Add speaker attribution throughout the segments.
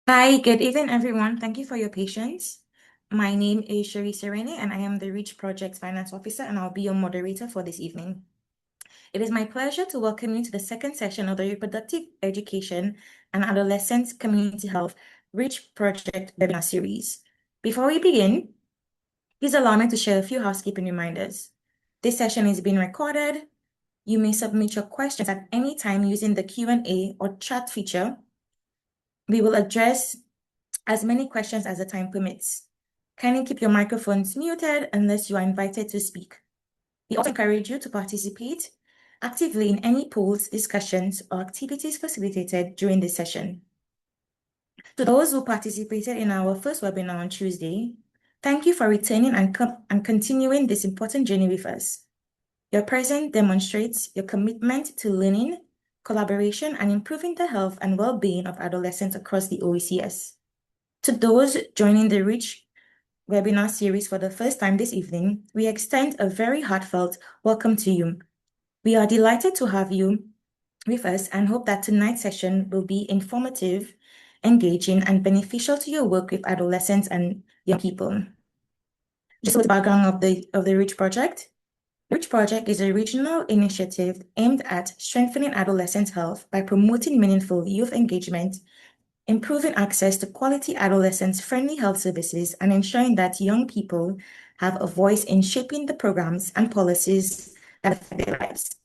Speaker 1: Hi, good evening, everyone. Thank you for your patience. My name is Sherry Serene, and I am the Reach Project Finance Officer, and I'll be your moderator for this evening. It is my pleasure to welcome you to the second session of the Reproductive Education and Adolescent Community Health Reach Project webinar series. Before we begin, please allow me to share a few housekeeping reminders. This session is being recorded. You may submit your questions at any time using the Q&A or chat feature. We will address as many questions as the time permits. Kindly keep your microphones muted unless you are invited to speak. We also encourage you to participate actively in any polls, discussions, or activities facilitated during this session. To those who participated in our first webinar on Tuesday, thank you for returning and continuing this important journey with us. Your presence demonstrates your commitment to learning, collaboration, and improving the health and well-being of adolescents across the OECS. To those joining the Reach webinar series for the first time this evening, we extend a very heartfelt welcome to you. We are delighted to have you with us and hope that tonight's session will be informative, engaging, and beneficial to your work with adolescents and young people. Just a little background of the Reach Project. Reach Project is a regional initiative aimed at strengthening adolescent health by promoting meaningful youth engagement, improving access to quality adolescent-friendly health services, and ensuring that young people have a voice in shaping the programs and policies that affect their lives.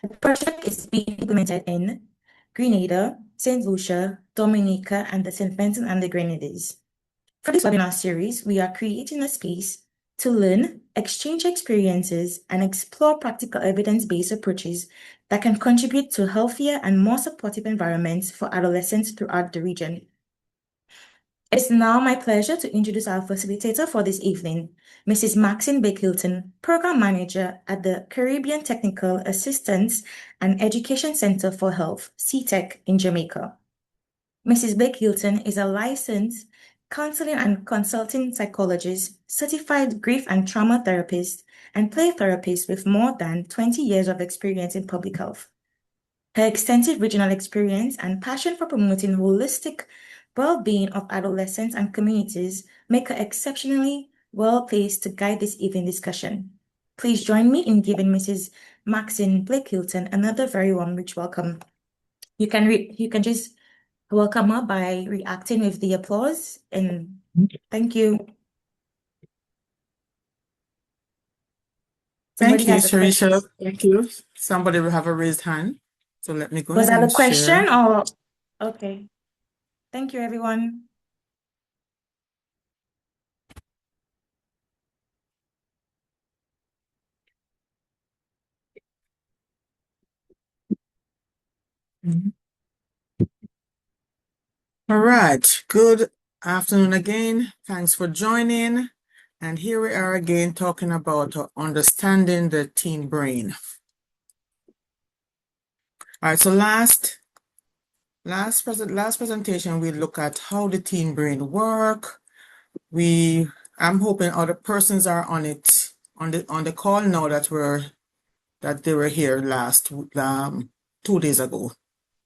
Speaker 1: The project is being implemented in Grenada, St. Lucia, Dominica, and the St. Vincent and the Grenadines. For this webinar series, we are creating a space to learn, exchange experiences, and explore practical evidence-based approaches that can contribute to healthier and more supportive environments for adolescents throughout the region. It's now my pleasure to introduce our facilitator for this evening, Mrs. Maxine Blake-Hilton, Program Manager at the Caribbean Technical Assistance and Education Center for Health, CTEC, in Jamaica. Mrs. Blake-Hilton is a licensed counseling and consulting psychologist, certified grief and trauma therapist, and play therapist with more than 20 years of experience in public health. Her extensive regional experience and passion for promoting holistic well-being of adolescents and communities make her exceptionally well-placed to guide this evening discussion. Please join me in giving Mrs. Maxine Blake-Hilton another very warm, rich welcome. You can just welcome her by reacting with the applause, and thank you.
Speaker 2: Thank
Speaker 1: Somebody
Speaker 2: you,
Speaker 1: has a question.
Speaker 2: Sharisha. Thank you. Somebody will have a raised hand. So let me go
Speaker 1: Was
Speaker 2: ahead
Speaker 1: that a
Speaker 2: and share.
Speaker 1: question or? Okay. Thank you, everyone.
Speaker 2: Mhm. All right. Good afternoon again. Thanks for joining. And here we are again talking about understanding the teen brain. All right. So last presentation, we look at how the teen brain work. I'm hoping other persons are on it on the call now that they were here 2 days ago.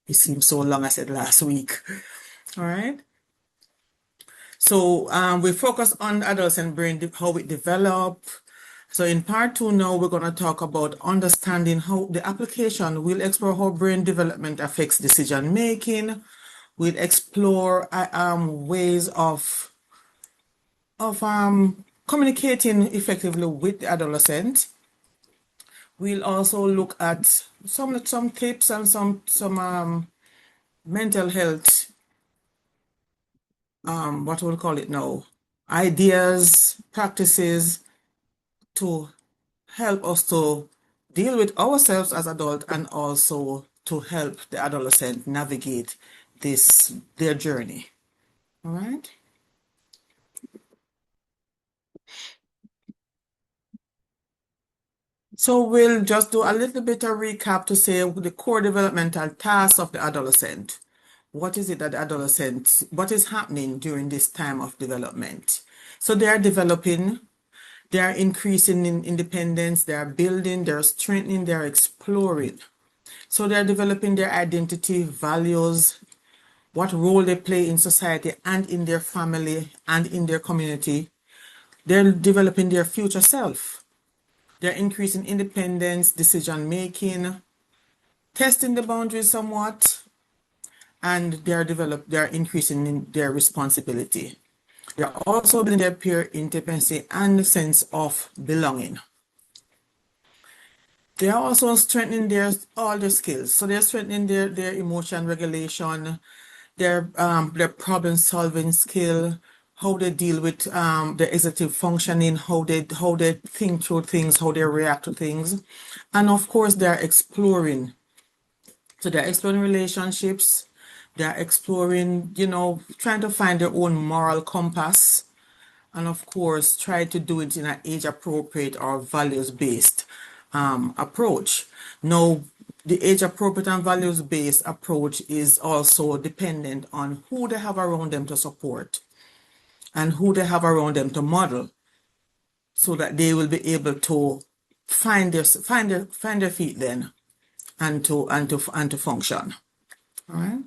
Speaker 2: It seems so long, I said last week. All right. So we focus on adolescent brain, how it develop. So in part 2 now, we're going to talk about understanding how the application. We'll explore how brain development affects decision making. We'll explore ways of communicating effectively with the adolescent. We'll also look at some tips and some mental health, what we'll call it now, ideas, practices to help us to deal with ourselves as adults and also to help the adolescent navigate their journey. All right. So we'll just do a little bit of recap to say the core developmental tasks of the adolescent. What is it that what is happening during this time of development? So they are developing, they are increasing in independence, they are building, they're strengthening, they're exploring. So they're developing their identity, values, what role they play in society and in their family and in their community. They're developing their future self. They're increasing independence, decision making, testing the boundaries somewhat, and they're increasing in their responsibility. They're also building their peer intimacy and sense of belonging. They are also strengthening all their skills. So they're strengthening their emotion regulation, their problem solving skill, how they deal with their executive functioning, how they think through things, how they react to things, and of course they're exploring. So they're exploring relationships. They're exploring, trying to find their own moral compass, and of course try to do it in an age appropriate or values based approach. Now, the age appropriate and values based approach is also dependent on who they have around them to support and who they have around them to model, so that they will be able to find their feet then, and to function. All right.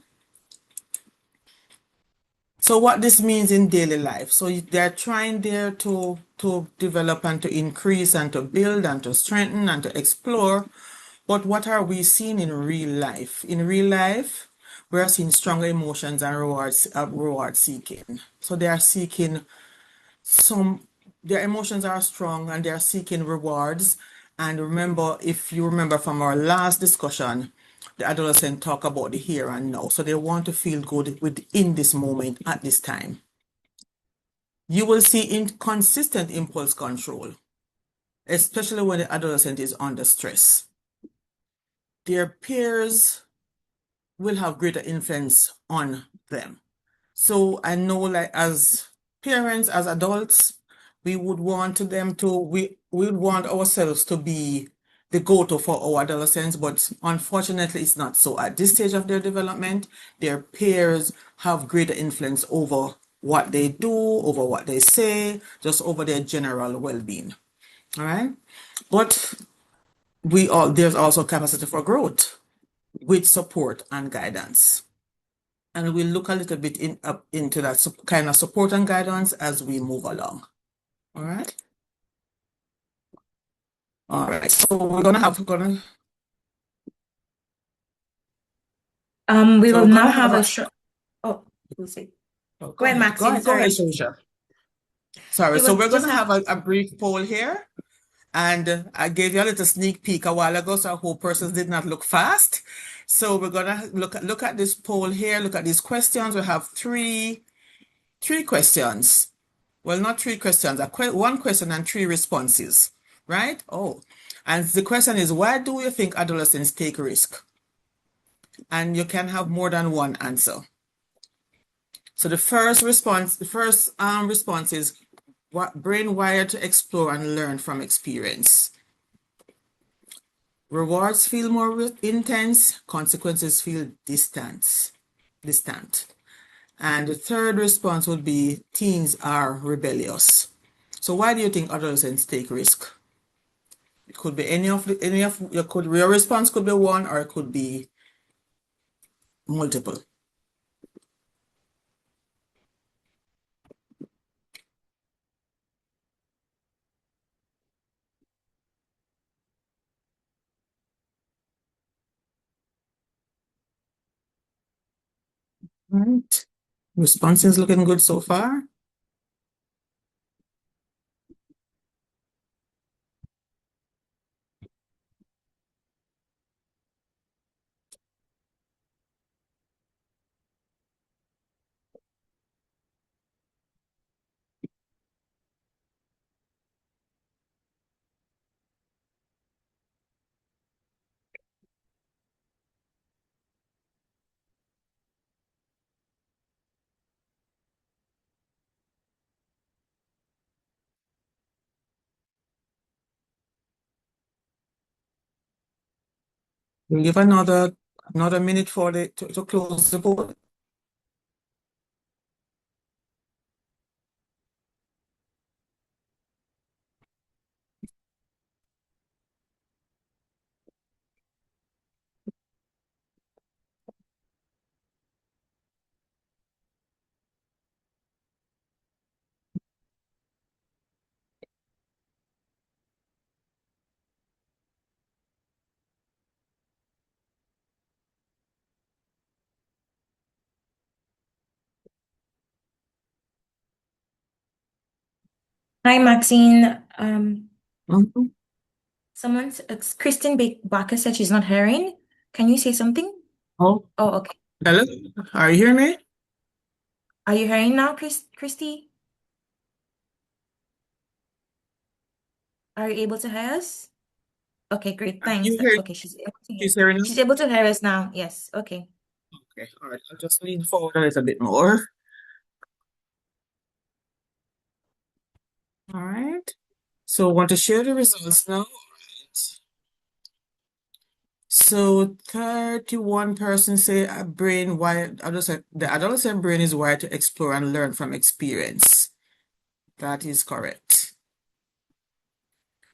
Speaker 2: So what this means in daily life. So they're trying there to develop and to increase and to build and to strengthen and to explore. But what are we seeing in real life? In real life, we are seeing stronger emotions and reward seeking. So they are seeking some, their emotions are strong and they are seeking rewards. And remember, if you remember from our last discussion, the adolescent talk about the here and now. So they want to feel good within this moment at this time. You will see inconsistent impulse control, especially when the adolescent is under stress. Their peers will have greater influence on them. So I know, like, as parents, as adults, we would want we would want ourselves to be the go-to for our adolescents, but unfortunately it's not so. At this stage of their development, their peers have greater influence over what they do, over what they say, just over their general well-being. All right. But there's also capacity for growth with support and guidance. And we'll look a little bit into that kind of support and guidance as we move along. All right. All right. So
Speaker 1: We
Speaker 2: so
Speaker 1: will
Speaker 2: we're
Speaker 1: now
Speaker 2: gonna have
Speaker 1: have
Speaker 2: a
Speaker 1: a short. Oh, we'll see.
Speaker 2: oh,
Speaker 1: Go ahead, Maxine.
Speaker 2: go ahead,
Speaker 1: Sorry.
Speaker 2: Sharisha. Sorry.
Speaker 1: We
Speaker 2: So
Speaker 1: would
Speaker 2: we're
Speaker 1: just
Speaker 2: gonna
Speaker 1: have.
Speaker 2: have a brief poll here. And I gave you a little sneak peek a while ago, so I hope persons did not look fast. So we're gonna look at this poll here, look at these questions. We have three questions. Well, not three questions, one question and three responses, right? Oh, and the question is, why do you think adolescents take risk? And you can have more than one answer. So the first response is what brain wired to explore and learn from experience. Rewards feel more intense, consequences feel distant. And the third response would be teens are rebellious. So why do you think adolescents take risk? It could be your response could be one or it could be multiple. Right. Response is looking good so far. We'll give another minute for to close the poll.
Speaker 1: Hi, Maxine.
Speaker 2: Mhm.
Speaker 1: Kristen Barker said she's not hearing. Can you say something?
Speaker 2: Oh,
Speaker 1: Oh, okay.
Speaker 2: hello. Are you hearing me?
Speaker 1: Are you hearing now, Christy? Are you able to hear us? Okay, great.
Speaker 2: Are
Speaker 1: Thanks.
Speaker 2: you hearing?
Speaker 1: Okay, she's able to hear.
Speaker 2: She's hearing
Speaker 1: She's
Speaker 2: us?
Speaker 1: able to hear us now. Yes. Okay.
Speaker 2: Okay, all right. I'll just lean forward a little bit more. All right. So want to share the results now? All right. So 31% say a brain wired, the adolescent brain is wired to explore and learn from experience. That is correct.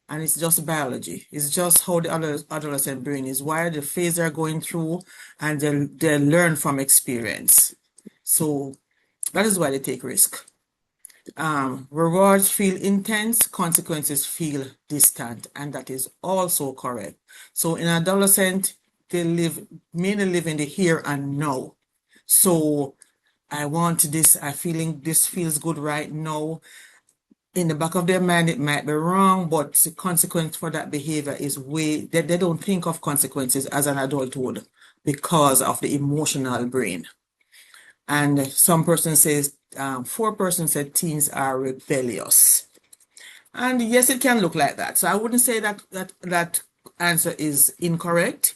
Speaker 2: And it's just biology. It's just how the adolescent brain is wired, the phase they're going through, and they learn from experience. So that is why they take risk. Rewards feel intense, consequences feel distant, and that is also correct. So in adolescent, they mainly live in the here and now. So I want this, I feeling this feels good right now. In the back of their mind, it might be wrong, but the consequence for that behavior is they don't think of consequences as an adult would because of the emotional brain. And some person says, 4% said teens are rebellious. And yes, it can look like that. So I wouldn't say that answer is incorrect.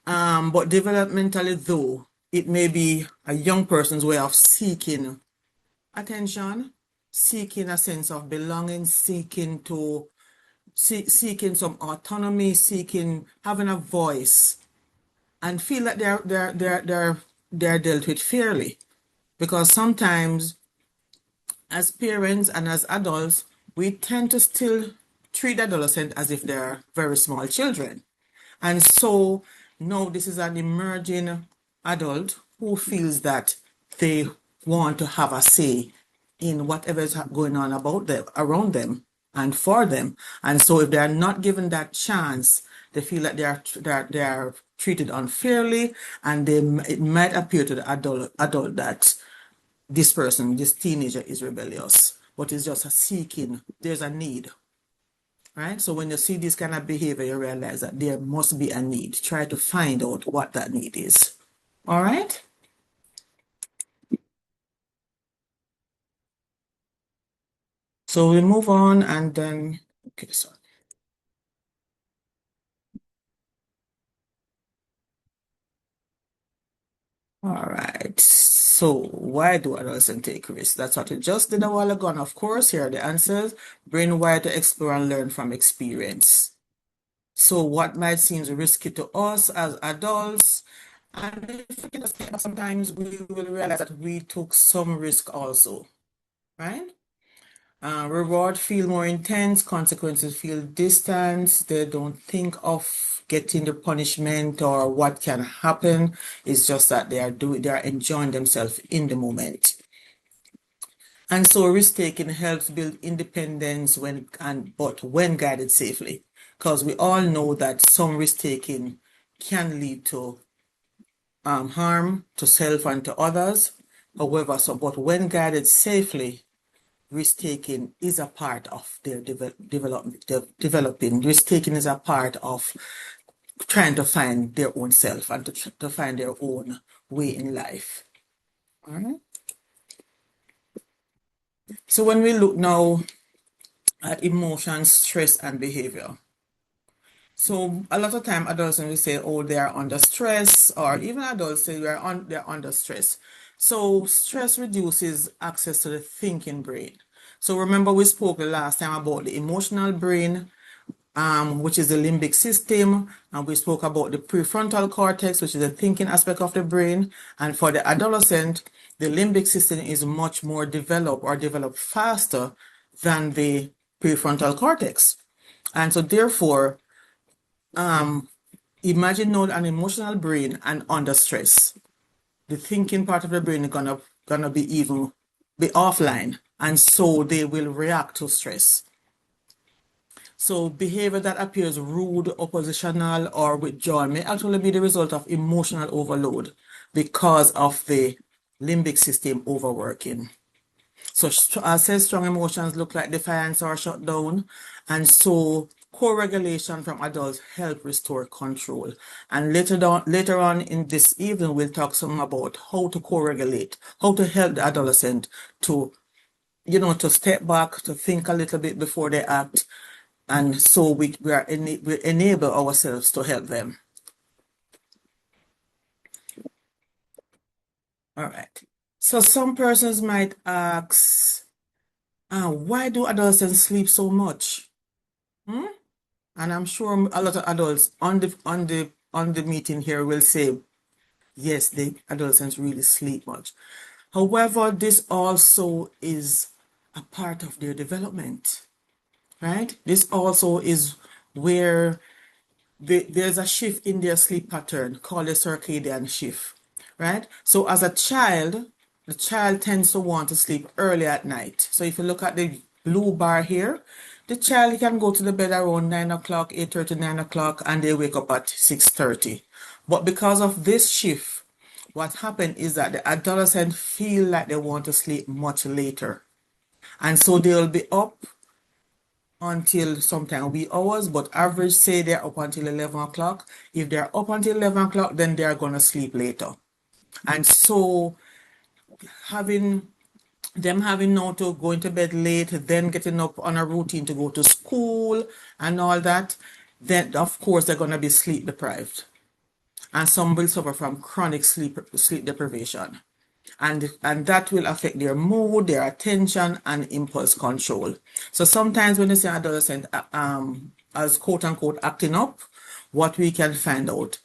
Speaker 2: But developmentally, though, it may be a young person's way of seeking attention, seeking a sense of belonging, seeking some autonomy, seeking having a voice, and feel that they're dealt with fairly. Because sometimes, as parents and as adults, we tend to still treat adolescents as if they're very small children. And so now this is an emerging adult who feels that they want to have a say in whatever is going on about them, around them, and for them. And so if they are not given that chance, they feel that they are treated unfairly, and it might appear to the adult that this teenager is rebellious, but it's just a seeking, there's a need, right? So when you see this kind of behavior, you realize that there must be a need. Try to find out what that need is. All right? So we move on and then, okay, sorry. All right. So why do adolescents take risks? That's what we just did a while ago. And of course, here are the answers. Brain wired to explore and learn from experience. So what might seem risky to us as adults, and if we just think sometimes we will realize that we took some risk also, right? Reward feel more intense, consequences feel distant. They don't think of getting the punishment or what can happen. It's just that they are enjoying themselves in the moment. And so risk taking helps build independence but when guided safely. Because we all know that some risk taking can lead to harm to self and to others. However, but when guided safely, risk taking is a part of their developing. Risk taking is a part of trying to find their own self and to find their own way in life. All right. So when we look now at emotions, stress, and behavior. So a lot of time adults when we say, oh, they are under stress, or even adults say they're under stress. So stress reduces access to the thinking brain. So remember we spoke the last time about the emotional brain, which is the limbic system, and we spoke about the prefrontal cortex, which is the thinking aspect of the brain. And for the adolescent, the limbic system is much more developed or developed faster than the prefrontal cortex. And so therefore, imagine now an emotional brain and under stress. The thinking part of the brain is gonna be offline, and so they will react to stress. So behavior that appears rude, oppositional, or withdrawal may actually be the result of emotional overload because of the limbic system overworking. So I say strong emotions look like defiance or shutdown. And so co-regulation from adults help restore control. And later on in this evening, we'll talk some about how to co-regulate, how to help the adolescent to, to step back, to think a little bit before they act. And so we enable ourselves to help them. All right. So some persons might ask, why do adolescents sleep so much? And I'm sure a lot of adults on the meeting here will say, yes, the adolescents really sleep much. However, this also is a part of their development, right? This also is where there's a shift in their sleep pattern called a circadian shift, right? So as a child, the child tends to want to sleep early at night. So if you look at the blue bar here, the child can go to the bed around 9 o'clock, 8:30, 9 o'clock, and they wake up at 6:30. But because of this shift, what happened is that the adolescent feel like they want to sleep much later. And so they'll be up until sometime wee hours, but average say they're up until 11 o'clock. If they're up until 11 o'clock, then they're going to sleep later. And so having now to go into bed late, then getting up on a routine to go to school and all that, then of course they're going to be sleep deprived. And some will suffer from chronic sleep deprivation. And that will affect their mood, their attention, and impulse control. So sometimes when you say adolescent as quote unquote acting up, what we can find out,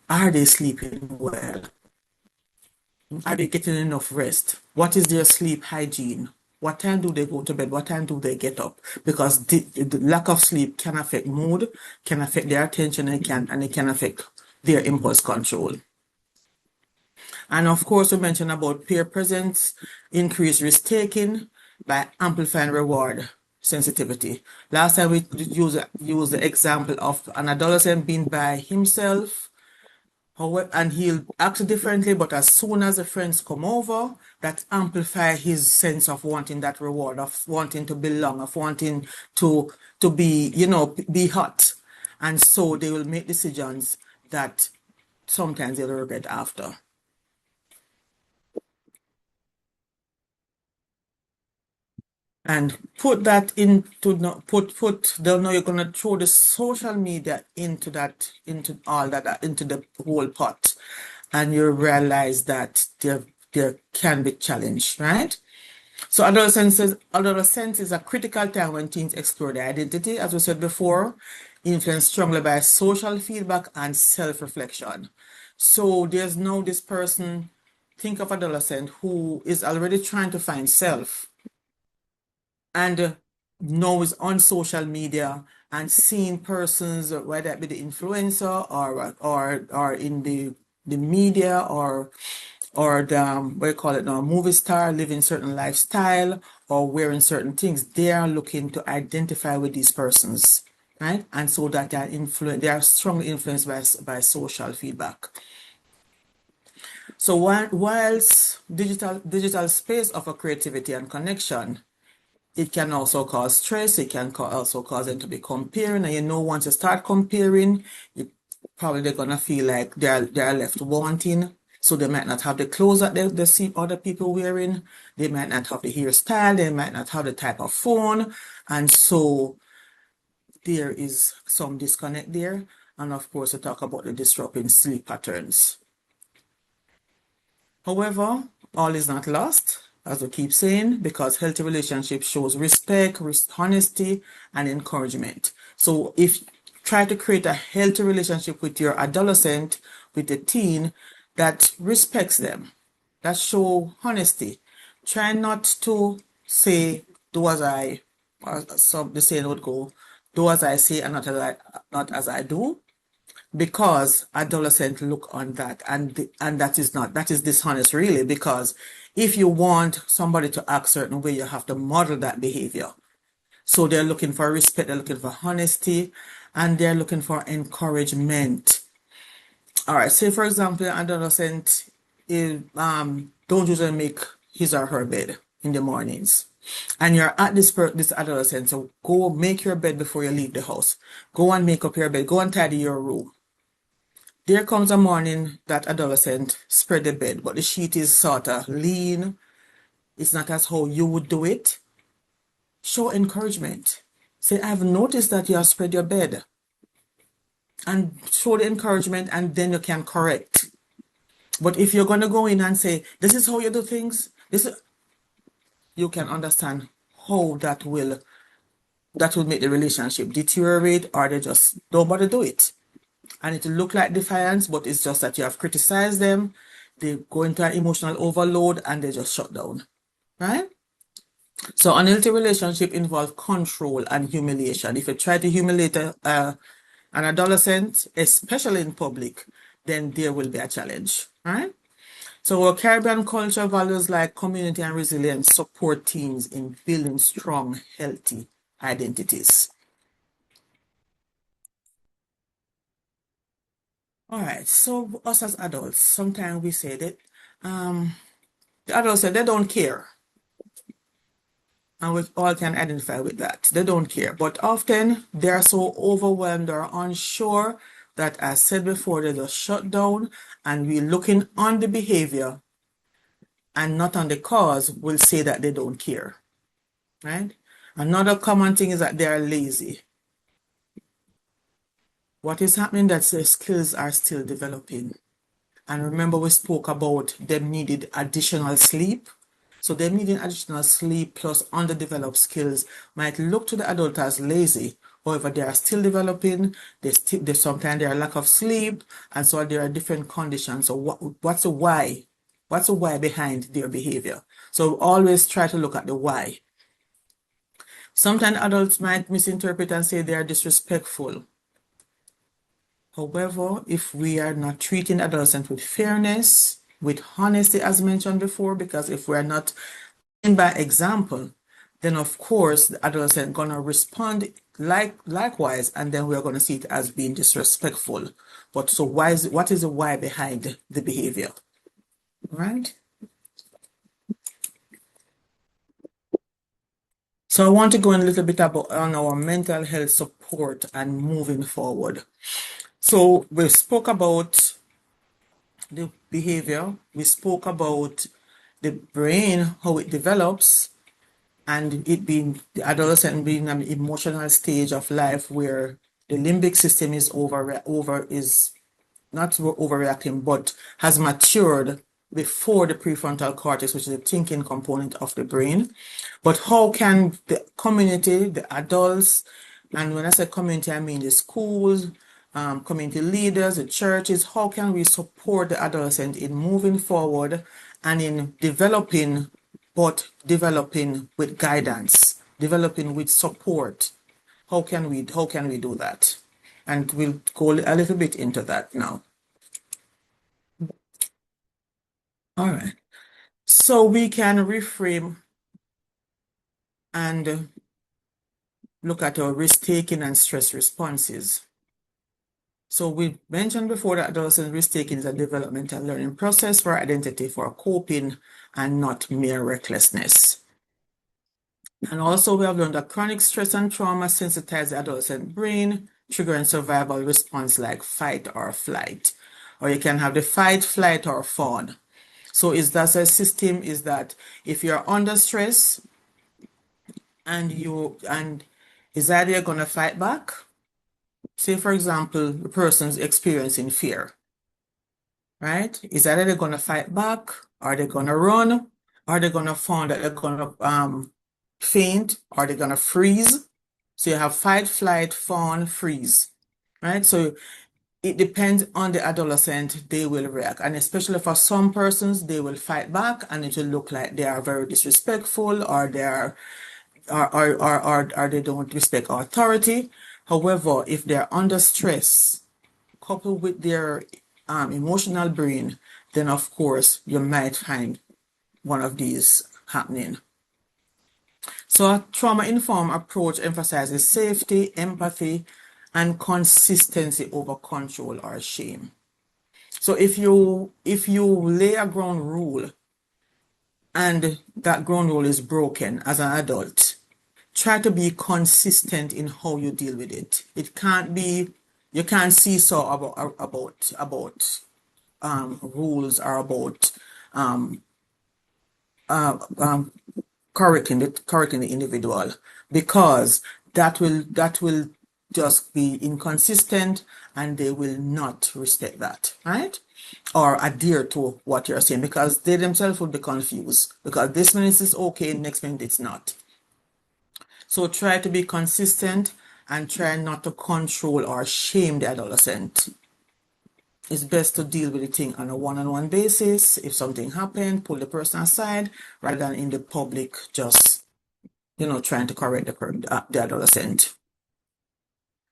Speaker 2: are they sleeping well? Are they getting enough rest? What is their sleep hygiene? What time do they go to bed? What time do they get up? Because the lack of sleep can affect mood, can affect their attention, and it can affect their impulse control. And of course, we mentioned about peer presence, increased risk taking by amplifying reward sensitivity. Last time we used the example of an adolescent being by himself, and he'll act differently, but as soon as the friends come over, that amplify his sense of wanting that reward, of wanting to belong, of wanting to be, be hot. And so they will make decisions that sometimes they'll regret after. And put that into they'll know you're gonna throw the social media into the whole pot, and you realize that there can be challenge, right? So adolescence is a critical time when teens explore their identity, as we said before, influenced strongly by social feedback and self-reflection. So there's now this person, think of adolescent who is already trying to find self, and now is on social media and seeing persons, whether it be the influencer or in the media or the what do you call it now, movie star living certain lifestyle or wearing certain things. They are looking to identify with these persons, right? And so that they are strongly influenced by social feedback. So whilst digital space offer creativity and connection, it can also cause stress. It can also cause them to be comparing. And once you start comparing, they're gonna feel like they're left wanting. So they might not have the clothes that they see other people wearing. They might not have the hairstyle. They might not have the type of phone. And so there is some disconnect there. And of course, we talk about the disrupting sleep patterns. However, all is not lost, as we keep saying, because healthy relationship shows respect, honesty, and encouragement. So if try to create a healthy relationship with your adolescent, with the teen that respects them, that show honesty. Try not to say, do as I, or some the saying would go, do as I say and not as I do, because adolescents look on that, and that is dishonest really, because if you want somebody to act certain way, you have to model that behavior. So they're looking for respect, they're looking for honesty, and they're looking for encouragement. All right, say for example, an adolescent don't usually make his or her bed. in the mornings, and you're at this adolescent, so go make your bed before you leave the house. Go and make up your bed. Go and tidy your room. There comes a morning that adolescent spread the bed, but the sheet is sort of lean. It's not as how you would do it. Show encouragement. Say, I've noticed that you have spread your bed. And show the encouragement, and then you can correct. But if you're going to go in and say, this is how you do things, you can understand how that will make the relationship deteriorate, or they just don't bother do it. And it will look like defiance, but it's just that you have criticized them, they go into an emotional overload, and they just shut down, right? So unhealthy relationship involve control and humiliation. If you try to humiliate an adolescent, especially in public, then there will be a challenge, right? So our Caribbean culture values like community and resilience support teens in building strong, healthy identities. All right, so us as adults, sometimes we say that the adults say they don't care. And we all can identify with that. They don't care. But often they are so overwhelmed or unsure that, as said before, they just shut down, and we're looking on the behavior and not on the cause, will say that they don't care, right? Another common thing is that they are lazy. What is happening that their skills are still developing. And remember, we spoke about them needed additional sleep. So them needing additional sleep plus underdeveloped skills might look to the adult as lazy. However, they are still developing. They sometimes there are lack of sleep, and so there are different conditions. So what's the why? What's the why behind their behavior? So always try to look at the why. Sometimes adults might misinterpret and say they are disrespectful. However, if we are not treating adolescents with fairness, with honesty, as mentioned before, because if we're not by example, then of course the adolescent gonna respond likewise, and then we're gonna see it as being disrespectful. But so what is the why behind the behavior? Right? So I want to go in a little bit about on our mental health support and moving forward. So we spoke about the behavior, we spoke about the brain, how it develops, and it being the adolescent being an emotional stage of life where the limbic system is is not overreacting, but has matured before the prefrontal cortex, which is the thinking component of the brain. But how can the community, the adults, and when I say community, I mean the schools, community leaders, the churches, how can we support the adolescent in moving forward and in developing, but developing with guidance, developing with support? How can we do that? And we'll go a little bit into that now. All right. So we can reframe and look at our risk-taking and stress responses. So we mentioned before that adolescent risk-taking is a developmental learning process for identity, for coping, and not mere recklessness. And also we have learned that chronic stress and trauma sensitize the adolescent brain, triggering survival response like fight or flight. Or you can have the fight, flight, or fawn. So is that a system is that if you're under stress and is either you're gonna fight back? Say for example, the person's experiencing fear, right? Is either they're gonna fight back, or they're gonna run, or they're gonna find that they're gonna faint, or they're gonna freeze. So you have fight, flight, fawn, freeze, right? So it depends on the adolescent, they will react. And especially for some persons, they will fight back and it will look like they are very disrespectful, or they are or they don't respect authority. However, if they're under stress, coupled with their emotional brain, then of course you might find one of these happening. So a trauma-informed approach emphasizes safety, empathy, and consistency over control or shame. So if you lay a ground rule and that ground rule is broken as an adult, try to be consistent in how you deal with it. It can't be, you can't seesaw about rules or about um, uh, um, correcting the individual, because that will just be inconsistent and they will not respect that, right? Or adhere to what you're saying, because they themselves will be confused, because this minute is okay, next minute it's not. So try to be consistent and try not to control or shame the adolescent. It's best to deal with the thing on a one-on-one basis. If something happened, pull the person aside rather than in the public, just, trying to correct the adolescent.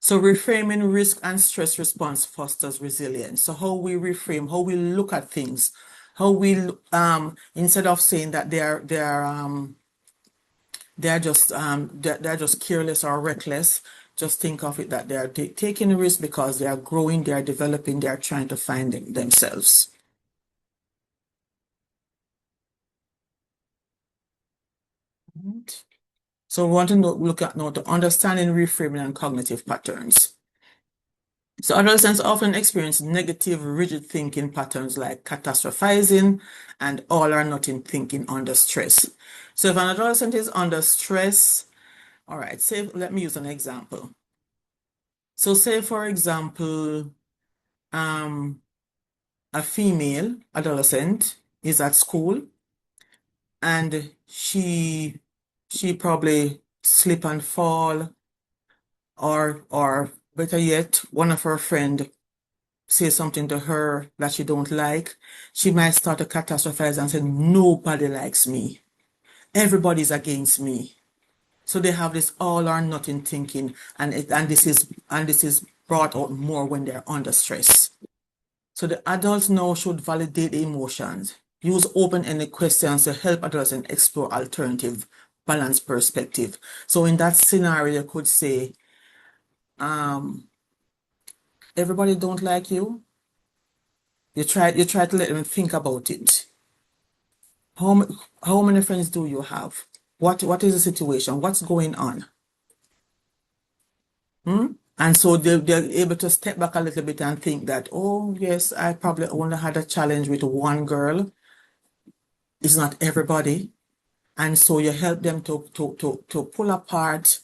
Speaker 2: So reframing risk and stress response fosters resilience. So how we reframe, how we look at things, how we instead of saying that they're just careless or reckless, just think of it that they are taking a risk because they are growing, they are developing, they are trying to find themselves. Right. So we want to look at now to understanding, reframing, and cognitive patterns. So adolescents often experience negative, rigid thinking patterns like catastrophizing and all or nothing thinking under stress. So if an adolescent is under stress, all right, let me use an example. So say, for example, a female adolescent is at school and she probably slip and fall, or better yet, one of her friend say something to her that she don't like. She might start to catastrophize and say, nobody likes me, everybody's against me. So they have this all or nothing thinking, and this is brought out more when they're under stress. So the adults now should validate the emotions, use open-ended questions to help adolescents explore alternative, balanced perspective. So in that scenario, you could say, everybody don't like you. You try to let them think about it. How many friends do you have? What is the situation? What's going on? And so they're able to step back a little bit and think that, oh yes, I probably only had a challenge with one girl. It's not everybody. And so you help them to pull apart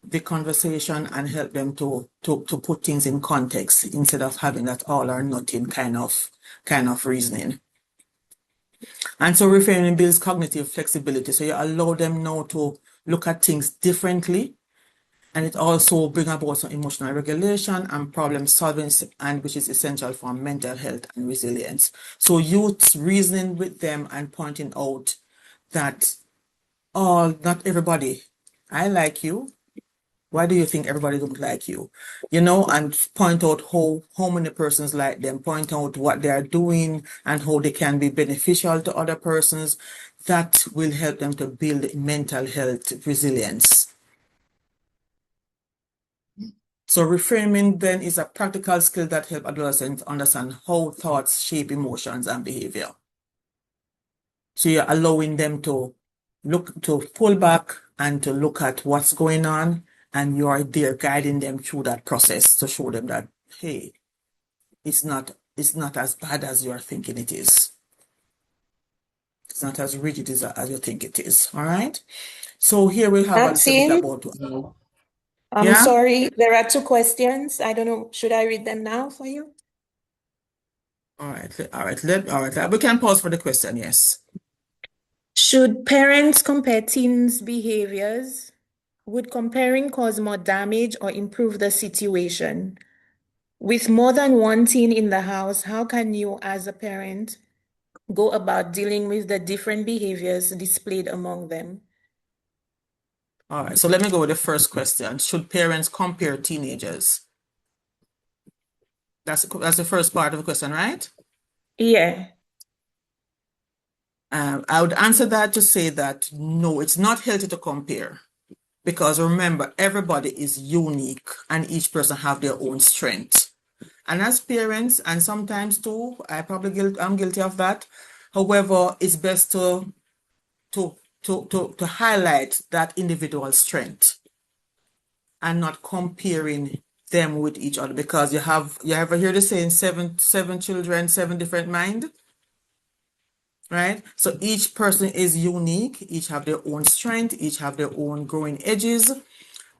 Speaker 2: the conversation and help them to put things in context instead of having that all or nothing kind of reasoning. And so reframing builds cognitive flexibility. So you allow them now to look at things differently. And it also brings about some emotional regulation and problem solving, and which is essential for mental health and resilience. So youth reasoning with them and pointing out that not everybody, I like you. Why do you think everybody don't like you? And point out how many persons like them, point out what they are doing and how they can be beneficial to other persons. That will help them to build mental health resilience. So reframing then is a practical skill that helps adolescents understand how thoughts shape emotions and behavior. So you're allowing them to pull back and to look at what's going on, and you are there guiding them through that process to show them that, hey, it's not as bad as you are thinking it is. It's not as rigid as you think it is. All right. So here we have a little bit about.
Speaker 3: I'm sorry, there are two questions. I don't know, should I read them now for you?
Speaker 2: All right. We can pause for the question, yes.
Speaker 3: Should parents compare teens' behaviors? Would comparing cause more damage or improve the situation? With more than one teen in the house, how can you, as a parent, go about dealing with the different behaviors displayed among them?
Speaker 2: All right, so let me go with the first question. Should parents compare teenagers? That's the first part of the question, right?
Speaker 3: Yeah.
Speaker 2: I would answer that to say that no, it's not healthy to compare, because remember, everybody is unique and each person have their own strength. And as parents, and sometimes too, I'm guilty of that. However, it's best to to highlight that individual strength and not comparing them with each other, because you ever hear the saying seven children, seven different mind, right? So each person is unique, each have their own strength, each have their own growing edges.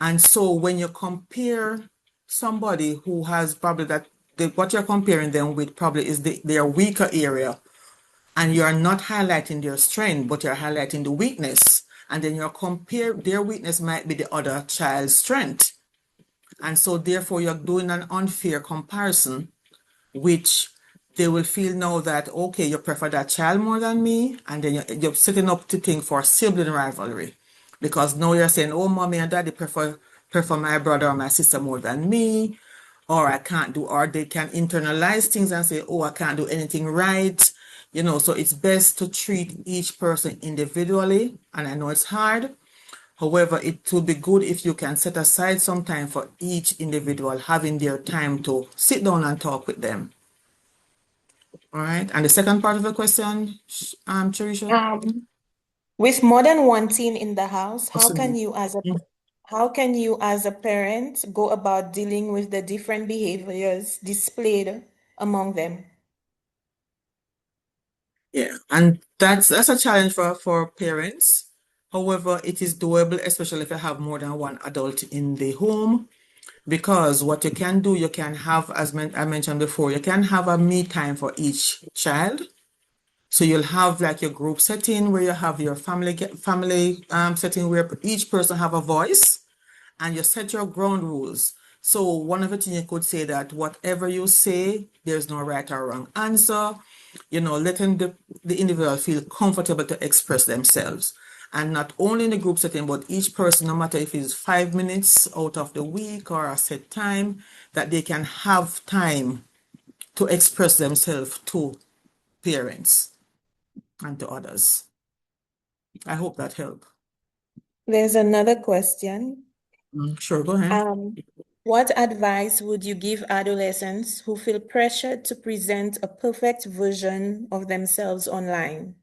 Speaker 2: And so when you compare somebody who has probably what you're comparing them with probably is their weaker area, and you're not highlighting their strength, but you're highlighting the weakness. And then their weakness might be the other child's strength. And so therefore you're doing an unfair comparison, which they will feel now that, okay, you prefer that child more than me, and then you're setting up to think for sibling rivalry. Because now you're saying, oh, mommy and daddy prefer my brother or my sister more than me, or I can't do, or they can internalize things and say, oh, I can't do anything right. So it's best to treat each person individually, and I know it's hard. However, it would be good if you can set aside some time for each individual, having their time to sit down and talk with them. All right. And the second part of the question, Charisha?
Speaker 3: With more than one teen in the house, how
Speaker 2: Absolutely.
Speaker 3: can you as a parent go about dealing with the different behaviors displayed among them?
Speaker 2: Yeah, and that's a challenge for parents. However, it is doable, especially if you have more than one adult in the home, because what you can do, you can have, as I mentioned before, you can have a me time for each child. So you'll have like your group setting where you have your family setting where each person have a voice, and you set your ground rules. So one of the things you could say that whatever you say, there's no right or wrong answer. Letting the individual feel comfortable to express themselves. And not only in the group setting, but each person, no matter if it's 5 minutes out of the week or a set time, that they can have time to express themselves to parents and to others. I hope that helped.
Speaker 3: There's another question.
Speaker 2: Sure, go ahead.
Speaker 3: What advice would you give adolescents who feel pressured to present a perfect version of themselves online?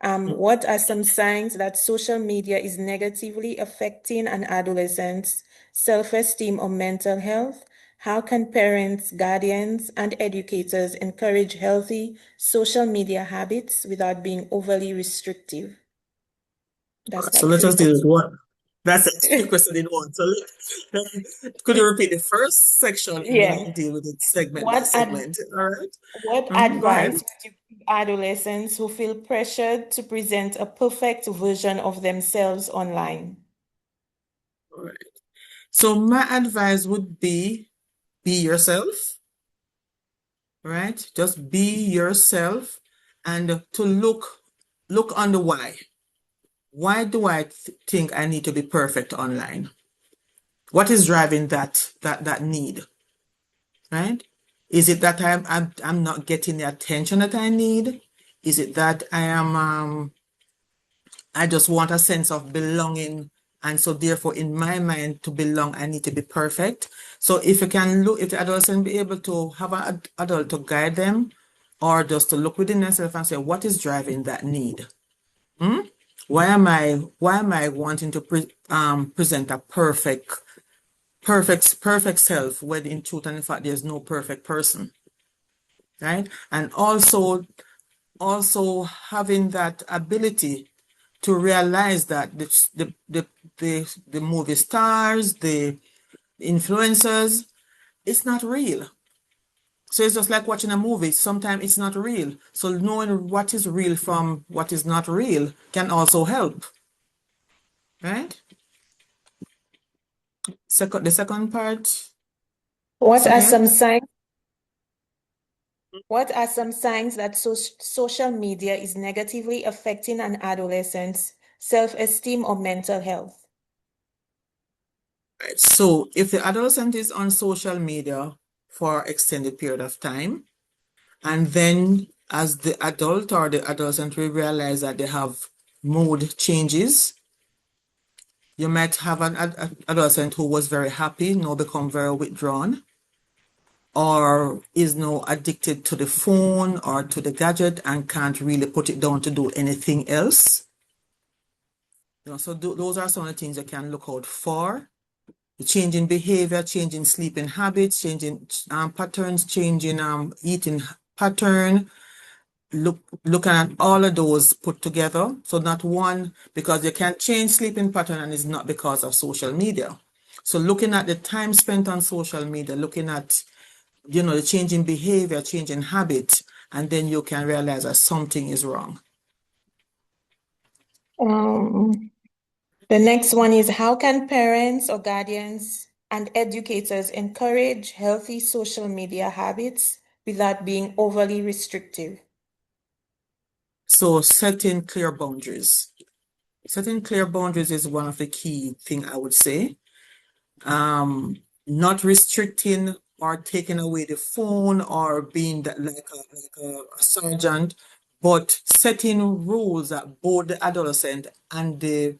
Speaker 3: What are some signs that social media is negatively affecting an adolescent's self-esteem or mental health? How can parents, guardians, and educators encourage healthy social media habits without being overly restrictive? That's
Speaker 2: So
Speaker 3: like
Speaker 2: let us
Speaker 3: three
Speaker 2: deal with
Speaker 3: questions.
Speaker 2: one. That's a question in one. So could you repeat the first section and then
Speaker 3: Yeah.
Speaker 2: we'll deal with it segment by
Speaker 3: What
Speaker 2: segment? All right.
Speaker 3: What
Speaker 2: Go ahead.
Speaker 3: advice would you give adolescents who feel pressured to present a perfect version of themselves online?
Speaker 2: All right. So my advice would be yourself, right? Just be yourself, and to look on the why. Why do I think I need to be perfect online? What is driving that need, right? Is it that I'm not getting the attention that I need? Is it that I just want a sense of belonging, and so therefore in my mind to belong I need to be perfect? So if the adolescent be able to have an adult to guide them, or just to look within themselves and say, what is driving that need? Why am I wanting to present a perfect self, when in truth and in fact there's no perfect person, right? And also having that ability to realize that the movie stars, the influencers, it's not real. So it's just like watching a movie. Sometimes it's not real. So knowing what is real from what is not real can also help, right? The second part.
Speaker 3: What are
Speaker 2: Again?
Speaker 3: some signs? What are some signs that social media is negatively affecting an adolescent's self-esteem or mental health?
Speaker 2: Right. So if the adolescent is on social media for extended period of time, and then as the adult or the adolescent will realize that they have mood changes, you might have an adolescent who was very happy now become very withdrawn. or is now addicted to the phone or to the gadget and can't really put it down to do anything else. So those are some of the things you can look out for. The change in behavior, change in sleeping habits, changing patterns, changing eating pattern. Looking at all of those put together. So not one, because you can change sleeping pattern and it's not because of social media. So looking at the time spent on social media, looking at, the change in behavior, change in habit, and then you can realize that something is wrong.
Speaker 3: The next one is, how can parents or guardians and educators encourage healthy social media habits without being overly restrictive?
Speaker 2: So setting clear boundaries. Setting clear boundaries is one of the key thing I would say. Not restricting or taking away the phone or being like a sergeant, but setting rules that both the adolescent and the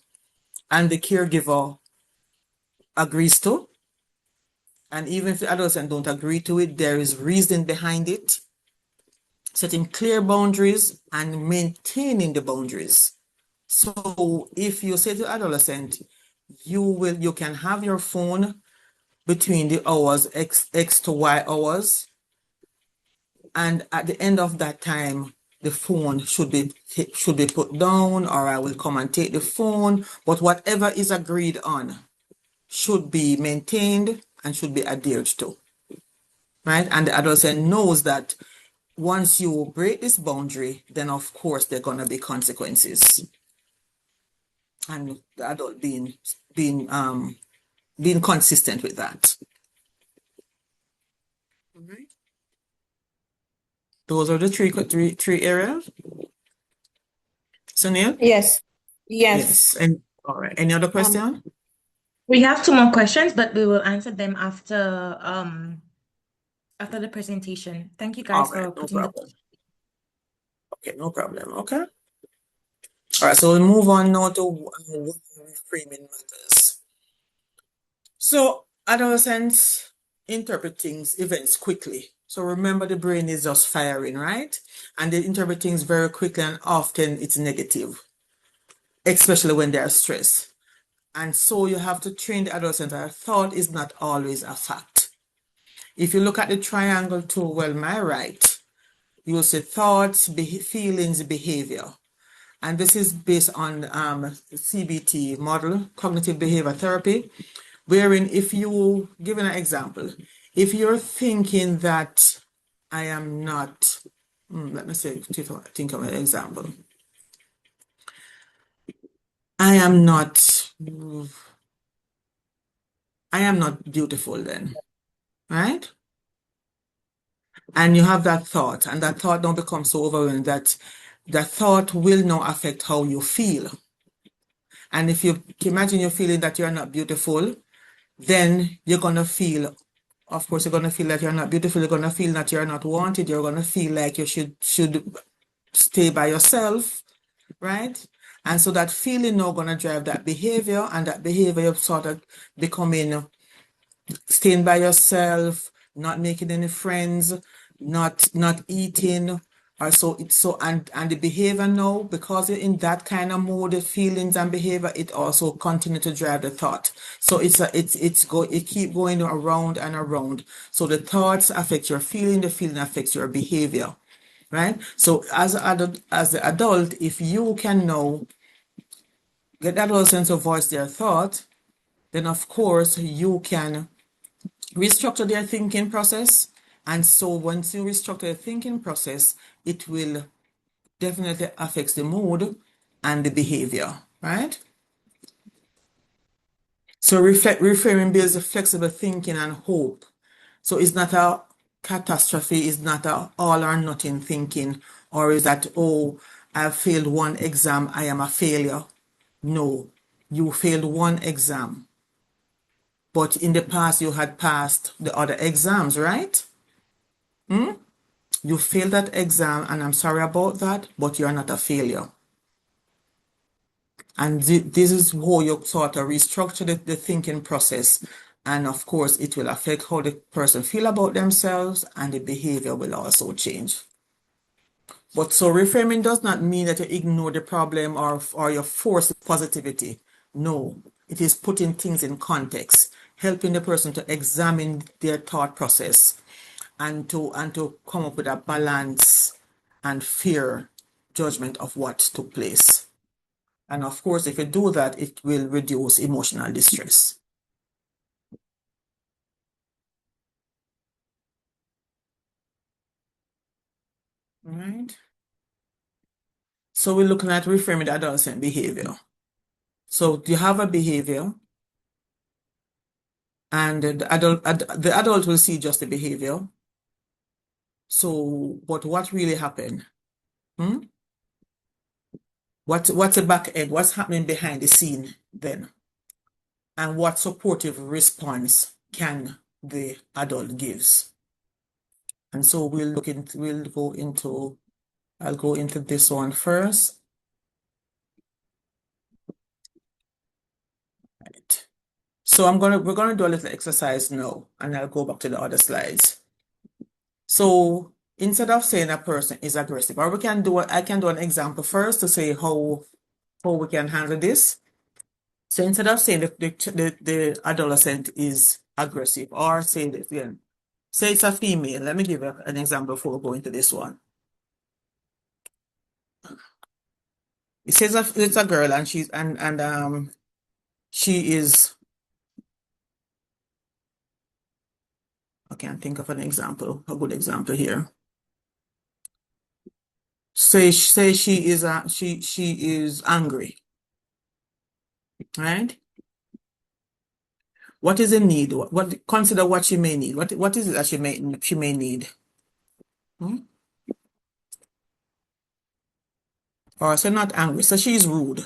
Speaker 2: caregiver agrees to. And even if the adolescent don't agree to it, there is reason behind it. Setting clear boundaries and maintaining the boundaries. So if you say to adolescent, you can have your phone between the hours X to Y hours, and at the end of that time, the phone should be put down, or I will come and take the phone. But whatever is agreed on should be maintained and should be adhered to, right? And the adolescent knows that once you break this boundary, then of course there are gonna be consequences. And the adult being consistent with that. All right. Those are the three areas. Sunil?
Speaker 3: Yes.
Speaker 2: Yes. And all right. Any other question?
Speaker 1: We have 2 more questions, but we will answer them after the presentation. Thank you guys
Speaker 2: All right,
Speaker 1: for
Speaker 2: no
Speaker 1: putting the
Speaker 2: problem. Okay, no problem. Okay. All right, so we'll move on now to reframing matters. So adolescents interpret events quickly. So remember, the brain is just firing, right? And they interpret things very quickly, and often it's negative, especially when they are stressed. And so you have to train the adolescent that a thought is not always a fact. If you look at the triangle to my right, you will see thoughts, feelings, behavior. And this is based on CBT model, cognitive behavior therapy, wherein if you, give an example, if you're thinking that I am not, let me say, think of an example. I am not beautiful then, right? And you have that thought, and that thought don't become so overwhelming that thought will now affect how you feel. And if you imagine you're feeling that you're not beautiful, then you're gonna feel, of course, you're gonna feel that you're not beautiful. You're gonna feel that you're not wanted. You're gonna feel like you should stay by yourself, right? And so that feeling now gonna drive that behavior, and that behavior you're sort of becoming, staying by yourself, not making any friends, not eating, or so it's so, and the behavior now, because you're in that kind of mode, the feelings and behavior, it also continue to drive the thought. So it keep going around and around. So the thoughts affect your feeling, the feeling affects your behavior, right? So as the adult, if you can now get that adolescent to voice their thought, then of course you can restructure their thinking process. And so once you restructure the thinking process, it will definitely affect the mood and the behavior, right? So reframing builds a flexible thinking and hope. So it's not a catastrophe, it's not a all or nothing thinking, or is that, oh, I failed one exam, I am a failure. No, you failed one exam, but in the past you had passed the other exams, right? You failed that exam, and I'm sorry about that, but you're not a failure. And this is how you sort of restructure the thinking process And of course, it will affect how the person feel about themselves, and the behavior will also change. But so reframing does not mean that you ignore the problem or you force positivity. No, it is putting things in context, helping the person to examine their thought process and to come up with a balance and fair judgment of what took place. And of course, if you do that, it will reduce emotional distress. All right. So we're looking at reframing the adolescent behavior. So you have a behavior, and the adult will see just the behavior. So, but what really happened? Hmm? What's the back end? What's happening behind the scene then? And what supportive response can the adult gives? And so I'll go into this one first. Right. So we're gonna do a little exercise now, and I'll go back to the other slides. So instead of saying a person is aggressive, or I can do an example first to say how we can handle this. So instead of saying the adolescent is aggressive, or say this again, say it's a female. Let me give an example before we go into this one. It says it's a girl, and she is. I can't think of an example, a good example here. Say she is angry, right? What is the need? Consider what she may need. What is it that she may need? Or so not angry. So she is rude.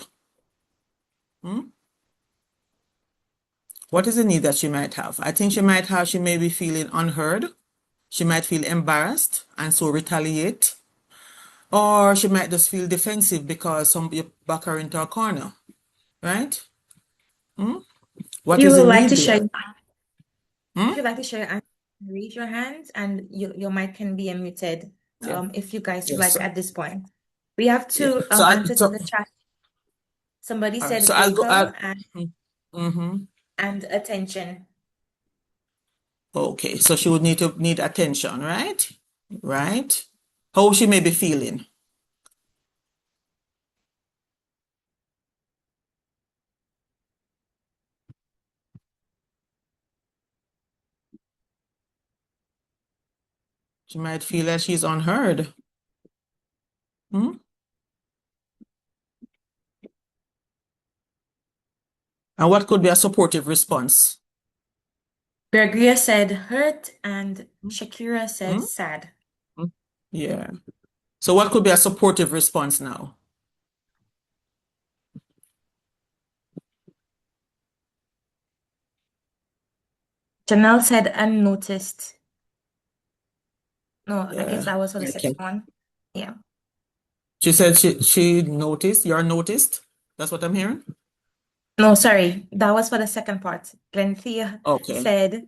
Speaker 2: What is the need that she might have? I think she may be feeling unheard. She might feel embarrassed and so retaliate. Or she might just feel defensive because you back her into a corner, right? What
Speaker 1: You
Speaker 2: is the
Speaker 1: would like
Speaker 2: need
Speaker 1: to share,
Speaker 2: there?
Speaker 1: if you'd like to share your answer, raise your hand and your mic can be unmuted.
Speaker 2: Yeah.
Speaker 1: If you guys would
Speaker 2: Yes.
Speaker 1: like at this point. We have
Speaker 2: Yeah.
Speaker 1: two
Speaker 2: So
Speaker 1: answers in the chat. Somebody
Speaker 2: all right.
Speaker 1: said
Speaker 2: So I'll go.
Speaker 1: vocal
Speaker 2: Mm-hmm.
Speaker 1: and attention.
Speaker 2: Okay. So she would need attention, right? Right. How she may be feeling. She might feel that she's unheard. And what could be a supportive response?
Speaker 1: Bergria said hurt and Shakira said sad.
Speaker 2: Yeah. So what could be a supportive response now?
Speaker 1: Janelle said unnoticed. No, I guess
Speaker 2: Yeah.
Speaker 1: that was for the second one. Yeah.
Speaker 2: She said she noticed. You're noticed. That's what I'm hearing.
Speaker 1: No, sorry. That was for the second part. Glenthea
Speaker 2: Okay.
Speaker 1: said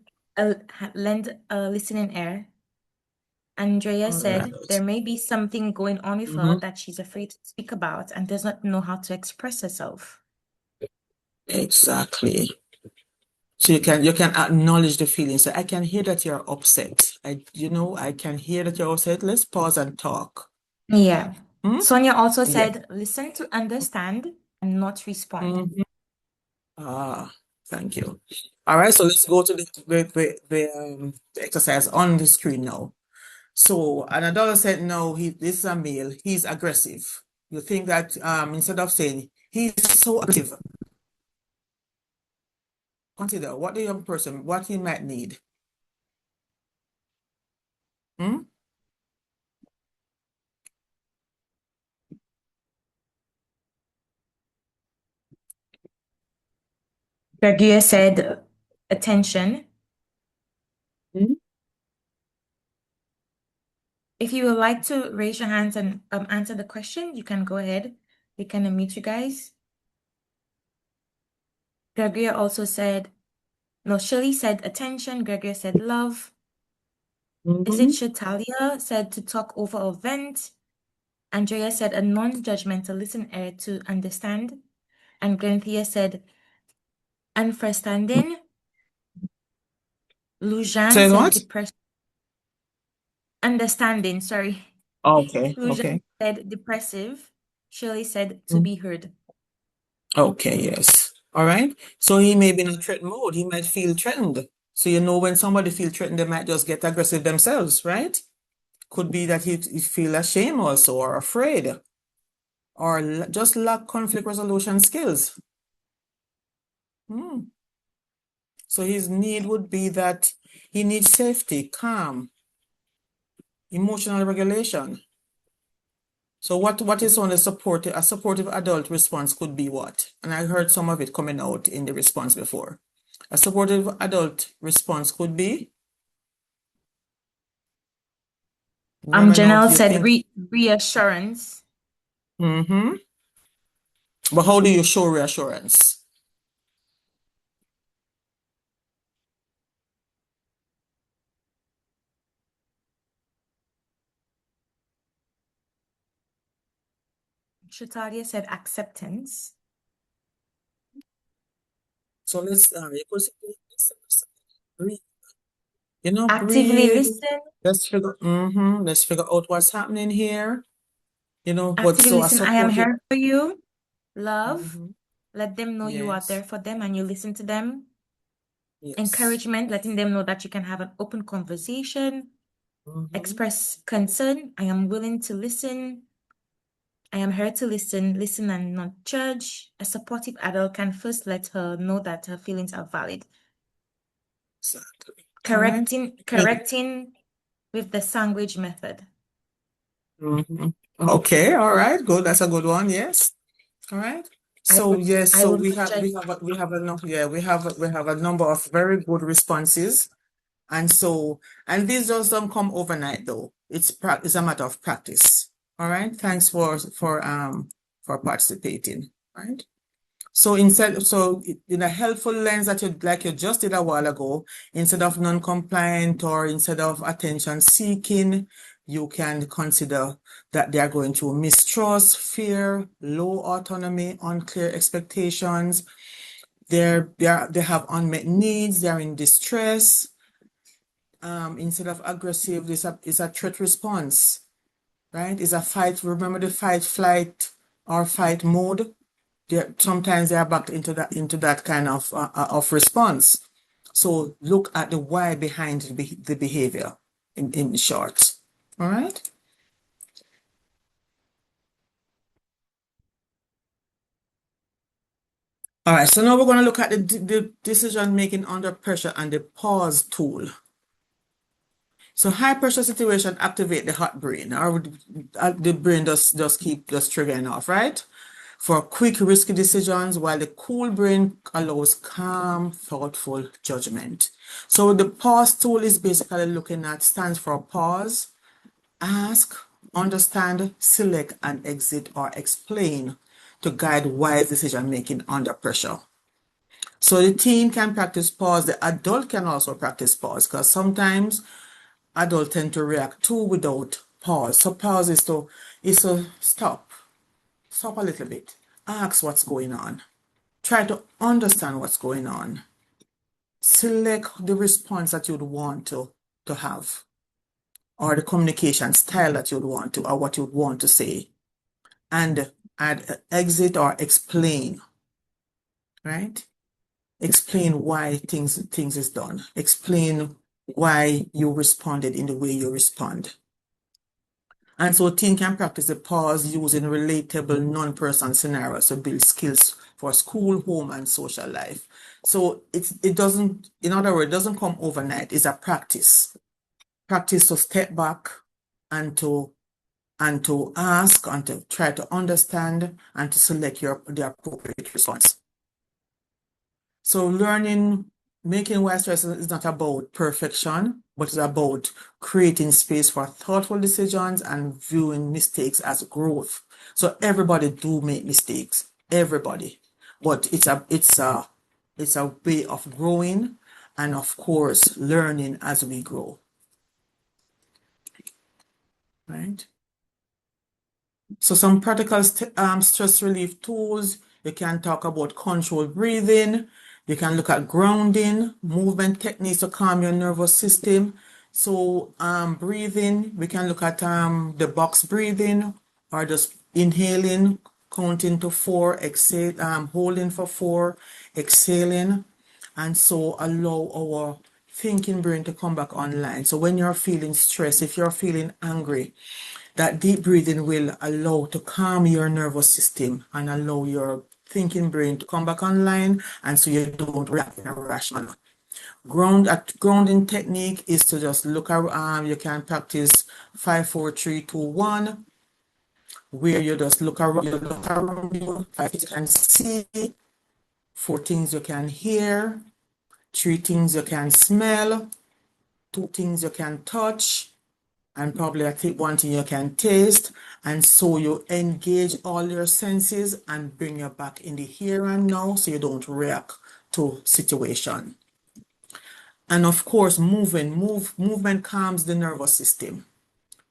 Speaker 1: lend a listening ear. Andrea
Speaker 2: All
Speaker 1: said
Speaker 2: right.
Speaker 1: there may be something going on with her that she's afraid to speak about and does not know how to express herself.
Speaker 2: Exactly. So you can acknowledge the feeling. So I can hear that you're upset. I can hear that you're upset. Let's pause and talk.
Speaker 1: Yeah. Sonia also
Speaker 2: Yeah.
Speaker 1: said listen to understand and not respond.
Speaker 2: Thank you. All right, so let's go to the exercise on the screen now. So an adolescent, no, this is a male, he's aggressive. You think that instead of saying he's so active, consider what the young person, what he might need.
Speaker 1: Bergia said attention. If you would like to raise your hands and answer the question, you can go ahead. We can unmute you guys. Bergia also said No, Shirley said attention. Gregory said love. Is it Shatalia said to talk over or vent? Andrea said a non-judgmental listener to understand. And Glenthea said understanding. Lujan
Speaker 2: Say
Speaker 1: said
Speaker 2: what?
Speaker 1: depression. Understanding, sorry.
Speaker 2: Okay,
Speaker 1: Lujan
Speaker 2: okay.
Speaker 1: said depressive. Shirley said to be heard.
Speaker 2: Okay, yes. All right. So he may be in a threat mode. He might feel threatened. So you know when somebody feels threatened, they might just get aggressive themselves, right? Could be that he feel ashamed also or afraid or just lack conflict resolution skills. So his need would be that he needs safety, calm, emotional regulation. So what is on a supportive adult response could be what? And I heard some of it coming out in the response before. A supportive adult response could be, never know
Speaker 1: Janelle
Speaker 2: if you
Speaker 1: said
Speaker 2: think,
Speaker 1: reassurance.
Speaker 2: but how do you show reassurance?
Speaker 1: Shatalia said acceptance.
Speaker 2: So let's you could say, breathe. You know,
Speaker 1: Actively
Speaker 2: breathe.
Speaker 1: listen.
Speaker 2: Let's figure out what's happening here. You know, but
Speaker 1: Actively
Speaker 2: so a
Speaker 1: listen. I am
Speaker 2: supportive,
Speaker 1: here for you. Love.
Speaker 2: Mhm.
Speaker 1: Let them know you are
Speaker 2: Yes,
Speaker 1: there for them and you listen to them.
Speaker 2: yes.
Speaker 1: Encouragement, letting them know that you can have an open conversation.
Speaker 2: Mhm.
Speaker 1: Express concern. I am willing to listen. I am here to listen and not judge. A supportive adult can first let her know that her feelings are valid.
Speaker 2: Exactly. All right.
Speaker 1: Correcting with the sandwich method.
Speaker 2: Okay, all right, good. That's a good one. Yes. All right. So yes,
Speaker 1: I
Speaker 2: so
Speaker 1: would
Speaker 2: we have a number, yeah, we have a number of very good responses. And so, and these just don't come overnight though. It's a matter of practice. All right. Thanks for participating. Right. So in a helpful lens that you just did a while ago, instead of non-compliant or instead of attention seeking, you can consider that they are going through mistrust, fear, low autonomy, unclear expectations. They have unmet needs. They are in distress. Instead of aggressive, this is a threat response, right? It's a fight. Remember the fight, flight, or fight mode. Sometimes they are backed into that kind of response. So look at the why behind the behavior in short. All right. All right. So now we're going to look at the decision making under pressure and the pause tool. So high pressure situation activate the hot brain, or the brain just keep triggering off, right? For quick, risky decisions, while the cool brain allows calm, thoughtful judgment. So the pause tool is basically stands for pause, ask, understand, select, and exit or explain to guide wise decision making under pressure. So the teen can practice pause. The adult can also practice pause because sometimes adults tend to react too without pause. So pause is to stop a little bit, ask what's going on, try to understand what's going on, select the response that you'd want to have, or the communication style that you'd want to, or what you'd want to say, and add exit or explain, right? Explain why things is done. Explain why you responded in the way you respond. And so teen can practice the pause using relatable non-person scenarios to build skills for school, home, and social life. So it doesn't, in other words, it doesn't come overnight. It's a practice. Practice to step back and to ask and to try to understand and to select the appropriate response. So making wise choices is not about perfection, but it's about creating space for thoughtful decisions and viewing mistakes as growth. So everybody do make mistakes, everybody, but it's a way of growing and of course, learning as we grow. Right? So some practical stress relief tools. You can talk about controlled breathing. You can look at grounding, movement techniques to calm your nervous system. So breathing, we can look at the box breathing or just inhaling, counting to 4, exhale, holding for 4, exhaling, and so allow our thinking brain to come back online. So when you're feeling stressed, if you're feeling angry, that deep breathing will allow to calm your nervous system and allow your thinking brain to come back online, and so you don't react in a rash manner. Grounding technique is to just look around. You can practice 5, 4, 3, 2, 1, where you just look around you. 5 things you can see, 4 things you can hear, 3 things you can smell, 2 things you can touch, and probably I think 1 thing you can taste. And so you engage all your senses and bring you back in the here and now, so you don't react to situation. And of course, movement calms the nervous system.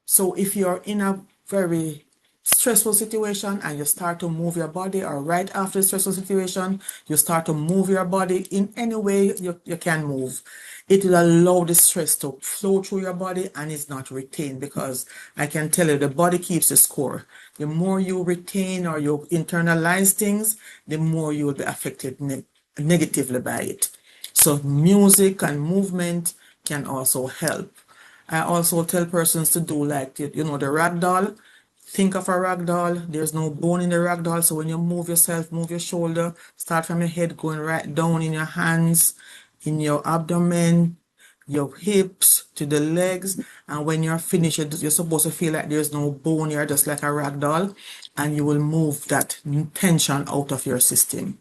Speaker 2: So if you're in a very stressful situation and you start to move your body, or right after the stressful situation, you start to move your body in any way you can move, it will allow the stress to flow through your body and it's not retained, because I can tell you the body keeps the score. The more you retain or you internalize things, the more you will be affected negatively by it. So music and movement can also help. I also tell persons to do like, the rag doll. Think of a rag doll. There's no bone in the rag doll. So when you move yourself, move your shoulder, start from your head, going right down in your hands, in your abdomen, your hips, to the legs. And when you're finished, you're supposed to feel like there's no bone. You're just like a rag doll. And you will move that tension out of your system.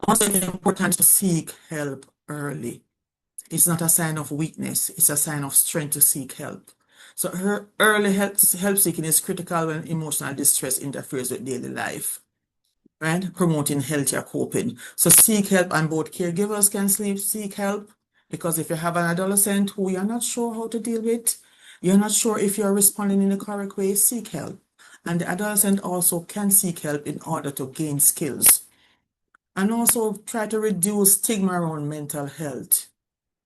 Speaker 2: Also, it's important to seek help early. It's not a sign of weakness, it's a sign of strength to seek help. So her early help seeking is critical when emotional distress interferes with daily life, right? Promoting healthier coping. So seek help, and both caregivers can seek help, because if you have an adolescent who you're not sure how to deal with, you're not sure if you're responding in the correct way, seek help. And the adolescent also can seek help in order to gain skills. And also try to reduce stigma around mental health.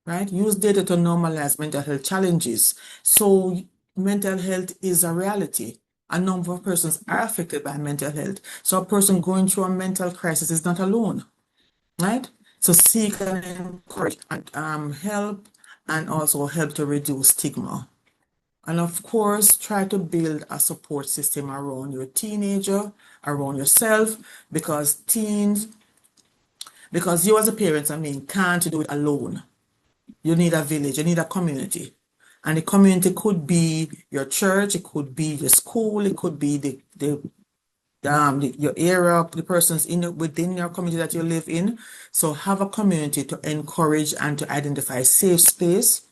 Speaker 2: Right? Use data to normalize mental health challenges. So mental health is a reality. A number of persons are affected by mental health. So a person going through a mental crisis is not alone, right? So seek and encourage help, and also help to reduce stigma. And of course, try to build a support system around your teenager, around yourself, because you as a parent, can't do it alone. You need a village, you need a community. And the community could be your church, it could be your school, it could be your area, the persons within your community that you live in. So have a community to encourage and to identify safe space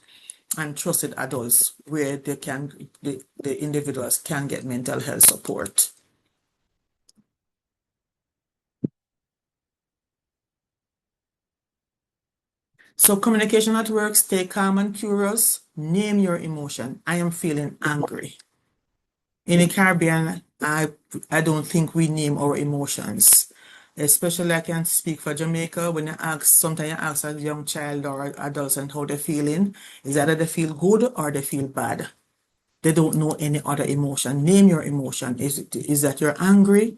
Speaker 2: and trusted adults where the individuals can get mental health support. So communication at work, stay calm and curious. Name your emotion. I am feeling angry. In the Caribbean, I don't think we name our emotions. Especially I can speak for Jamaica. When sometimes you ask a young child or adolescent how they're feeling, is either they feel good or they feel bad. They don't know any other emotion. Name your emotion. Is that you're angry?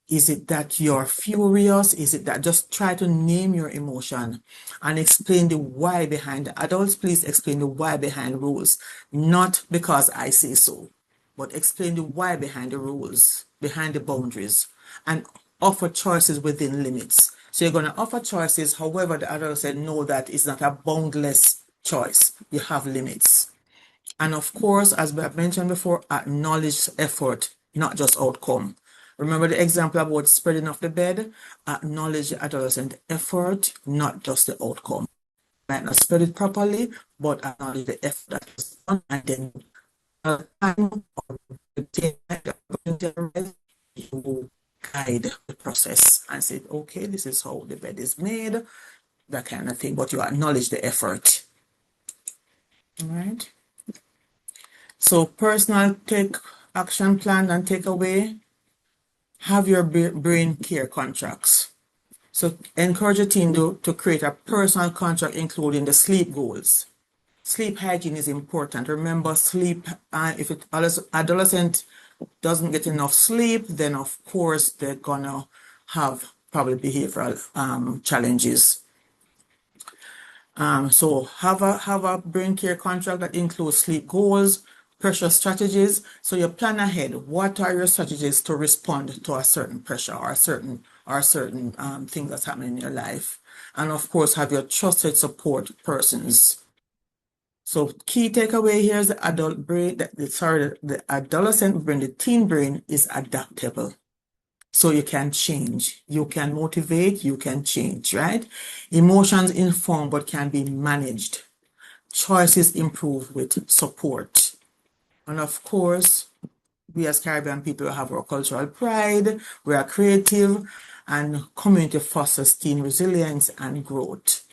Speaker 2: Is it that you're furious? Is it that just try to name your emotion and explain the why behind it. Adults, please explain the why behind rules. Not because I say so, but explain the why behind the rules, behind the boundaries, and offer choices within limits. So you're going to offer choices, however, the adult said no, that is not a boundless choice. You have limits. And of course, as I've mentioned before, acknowledge effort, not just outcome. Remember the example about spreading of the bed? Acknowledge the adolescent effort, not just the outcome. Might not spread it properly, but acknowledge the effort that was done, and then time or you guide the process and say, okay, this is how the bed is made. that kind of thing, but you acknowledge the effort. All right. So personal take action plan and takeaway, have your brain care contracts. So encourage your team to create a personal contract, including the sleep goals. Sleep hygiene is important. Remember, sleep, if it adolescent doesn't get enough sleep, then of course they're gonna have probably behavioral challenges. So have a brain care contract that includes sleep goals, pressure strategies. So you plan ahead. What are your strategies to respond to a certain pressure or certain thing that's happening in your life? And of course, have your trusted support persons. So key takeaway here is the adult brain, the adolescent brain, the teen brain is adaptable. So you can change, you can motivate, you can change, right? Emotions inform but can be managed. Choices improve with support. And of course, we as Caribbean people have our cultural pride, we are creative, and community fosters teen resilience and growth.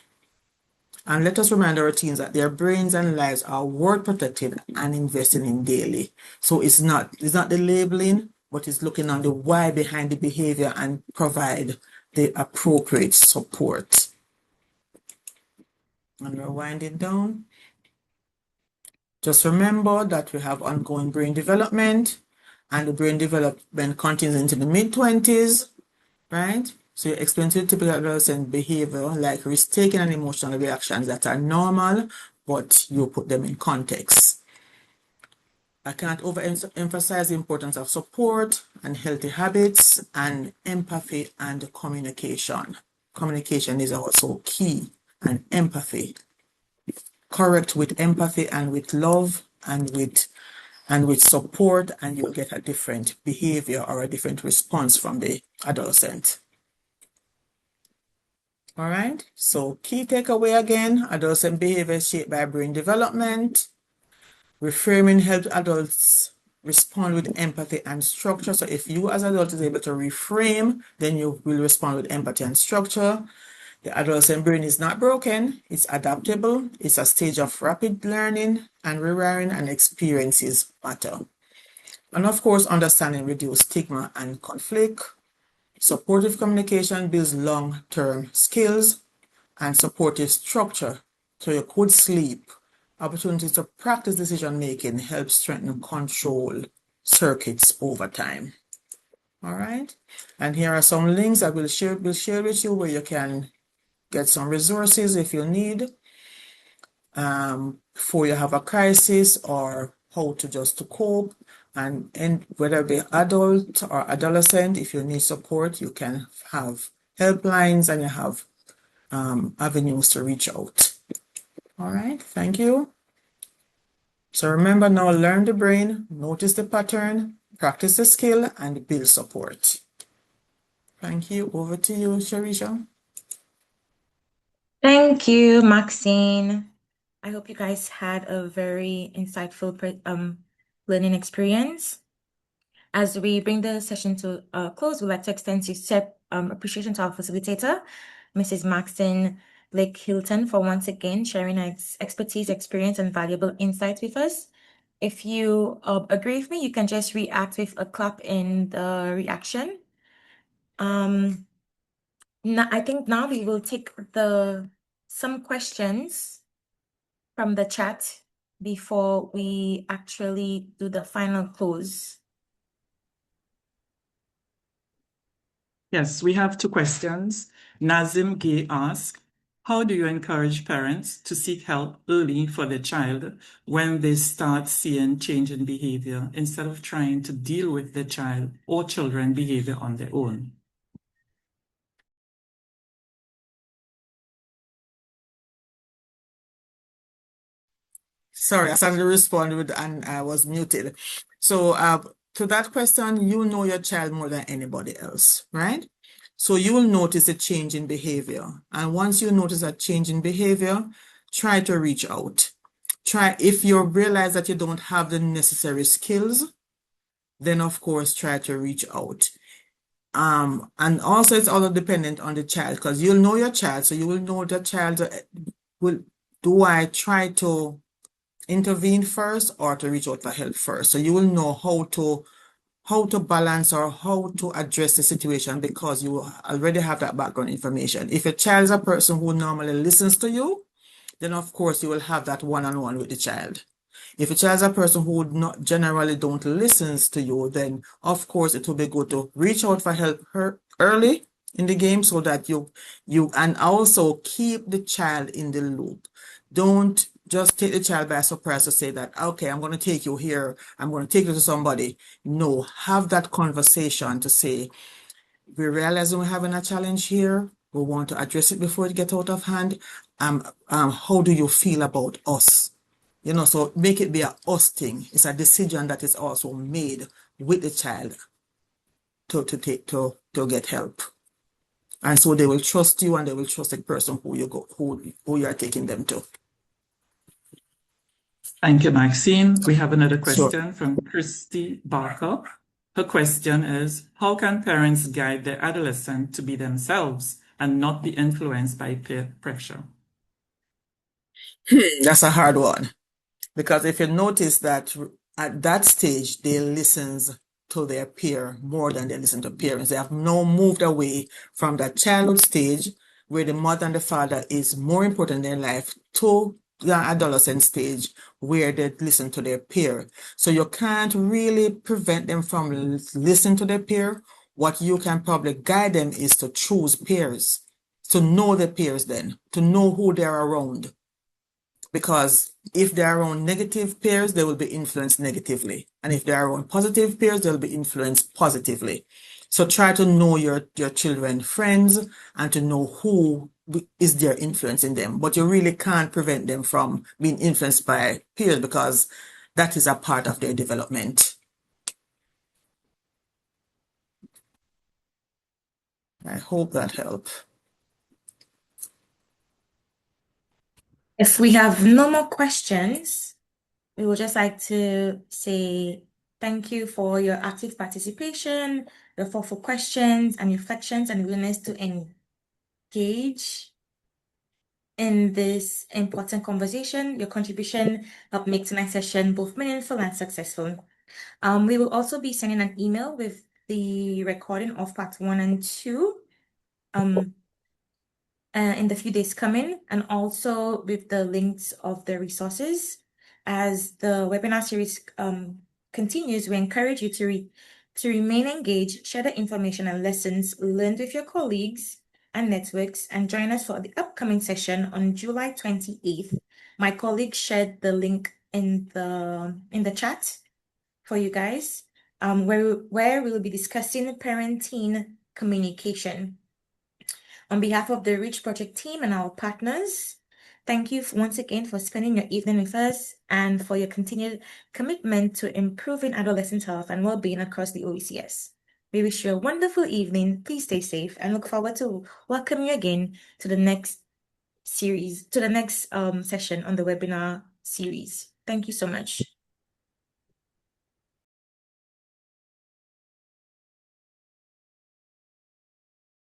Speaker 2: And let us remind our teens that their brains and lives are worth protecting and investing in daily. So it's not the labeling, but it's looking on the why behind the behavior and provide the appropriate support. And we're winding down. Just remember that we have ongoing brain development, and the brain development continues into the mid-20s, right? So you explain to the typical adolescent behavior like risk-taking and emotional reactions that are normal, but you put them in context. I can't overemphasize the importance of support and healthy habits and empathy and communication. Communication is also key, and empathy. Correct with empathy and with love and with support, and you'll get a different behavior or a different response from the adolescent. All right, so key takeaway again, adolescent behavior is shaped by brain development. Reframing helps adults respond with empathy and structure. So if you as adults is able to reframe, then you will respond with empathy and structure. The adolescent brain is not broken, it's adaptable, it's a stage of rapid learning and rewiring, and experiences matter. And of course, understanding reduces stigma and conflict. Supportive communication builds long-term skills, and supportive structure, so you could sleep. Opportunities to practice decision-making help strengthen control circuits over time. All right, and here are some links I will share with you where you can get some resources if you need before you have a crisis, or how to just to cope. And whether be adult or adolescent, if you need support, you can have helplines and you have avenues to reach out. All right, thank you. So remember now, learn the brain, notice the pattern, practice the skill, and build support. Thank you. Over to you, Sharisha.
Speaker 1: Thank you, Maxine. I hope you guys had a very insightful learning experience. As we bring the session to a close, we'd like to extend appreciation to our facilitator, Mrs. Maxine Blake Hilton, for once again sharing her expertise, experience, and valuable insights with us. If you agree with me, you can just react with a clap in the reaction. Now, I think now we will take some questions from the chat before we actually do the final close.
Speaker 4: Yes, we have 2 questions. Nazim Gay asks, how do you encourage parents to seek help early for their child when they start seeing change in behavior instead of trying to deal with the child or children behavior on their own?
Speaker 2: Sorry, I started to respond with and I was muted. So to that question, you know your child more than anybody else, right? So you will notice a change in behavior. And once you notice a change in behavior, try to reach out. If you realize that you don't have the necessary skills, then of course try to reach out. And also it's all dependent on the child because you'll know your child, so you will know the child do I try to intervene first or to reach out for help first. So you will know how to balance or how to address the situation because you already have that background information. If a child is a person who normally listens to you, then of course you will have that one-on-one with the child. If a child is a person who would not generally don't listens to you, then of course it will be good to reach out for help early in the game so that you and also keep the child in the loop. Don't just take the child by surprise to say that, okay, I'm going to take you here, I'm going to take you to somebody. No, have that conversation to say, we realize we're having a challenge here. We want to address it before it gets out of hand. How do you feel about us? You know, so make it be a us thing. It's a decision that is also made with the child to get help. And so they will trust you and they will trust the person who you are taking them to.
Speaker 4: Thank you, Maxine. We have another
Speaker 2: Sure.
Speaker 4: question from Christy Barker. Her question is, how can parents guide their adolescent to be themselves and not be influenced by peer pressure?
Speaker 2: That's a hard one. Because if you notice that at that stage, they listen to their peer more than they listen to parents. They have now moved away from that childhood stage where the mother and the father is more important in their life to the adolescent stage where they listen to their peer. So you can't really prevent them from listening to their peer. What you can probably guide them is to choose peers, to know the peers then, to know who they're around. Because if they are around negative peers, they will be influenced negatively. And if they are around positive peers, they'll be influenced positively. So try to know your children's friends and to know who is their influence in them. But you really can't prevent them from being influenced by peers because that is a part of their development. I hope that helped.
Speaker 1: If we have no more questions, we would just like to say thank you for your active participation, your thoughtful questions and reflections, and willingness to engage in this important conversation. Your contribution helped make tonight's session both meaningful and successful. We will also be sending an email with the recording of part 1 and 2 in the few days coming, and also with the links of the resources. As the webinar series continues, we encourage you to remain engaged, share the information and lessons learned with your colleagues and networks, and join us for the upcoming session on July 28th. My colleague shared the link in the chat for you guys, where we will be discussing parenting communication. On behalf of the Reach Project team and our partners, thank you once again for spending your evening with us and for your continued commitment to improving adolescent health and well-being across the OECS. We wish you a wonderful evening. Please stay safe and look forward to welcoming you again to the next series, to the next session on the webinar series. Thank you so much.